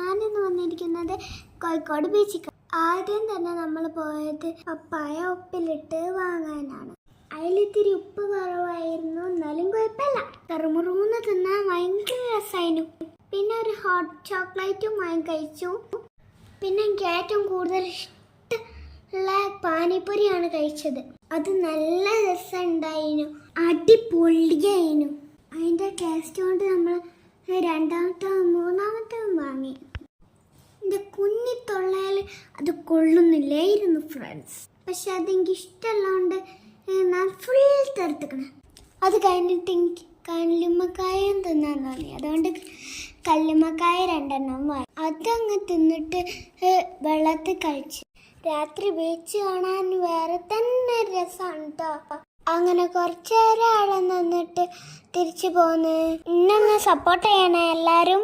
ഞാനിന്ന് വന്നിരിക്കുന്നത് കോഴിക്കോട് ബീച്ചിൽ. ആദ്യം തന്നെ നമ്മൾ പോയത് പപ്പായ ഉപ്പിലിട്ട് വാങ്ങാനാണ്. അതിലിത്തിരി ഉപ്പ് കുറവായിരുന്നു, എന്നാലും കുഴപ്പമില്ല. കറുമുറുന്ന് തിന്നാൻ ഭയങ്കര രസമായിരുന്നു. പിന്നെ ഒരു ഹോട്ട് ചോക്ലേറ്റും വാങ്ങി കഴിച്ചു. പിന്നെ എനിക്ക് ഏറ്റവും കൂടുതൽ ഇഷ്ടമുള്ള പാനിപ്പൂരിയാണ് കഴിച്ചത്. അത് നല്ല രസമുണ്ടായിരുന്നു, അടിപൊളിയായിരുന്നു. അതിൻ്റെ ടേസ്റ്റ് കൊണ്ട് നമ്മൾ രണ്ടാമത്തെ മൂന്നാമത്തെ വാങ്ങി. എൻ്റെ കുഞ്ഞിത്തൊള്ളയിൽ അത് കൊള്ളുന്നില്ലായിരുന്നു ഫ്രണ്ട്സ്. പക്ഷെ അതെനിക്ക് ഇഷ്ടമുള്ളതുകൊണ്ട് ഞാൻ ഫുൾ തീർത്തിക്കണം. അത് കഴിഞ്ഞിട്ട് എനിക്ക് കല്ലുമ്മക്കായും തിന്നാൻ തോന്നി. അതുകൊണ്ട് കല്ലുമ്മക്കായ 2 വാങ്ങി. അതങ്ങ് തിന്നിട്ട് വെള്ളത്തിൽ കഴിച്ചു. രാത്രി ബീച്ച് കാണാൻ വേറെ തന്നെ രസമാണ് കേട്ടോ. അങ്ങനെ കുറച്ച് നേരം അവിടെ നിന്നിട്ട് തിരിച്ചു പോന്ന്. ഇന്നൊന്ന് സപ്പോർട്ട് ചെയ്യണേ എല്ലാവരും.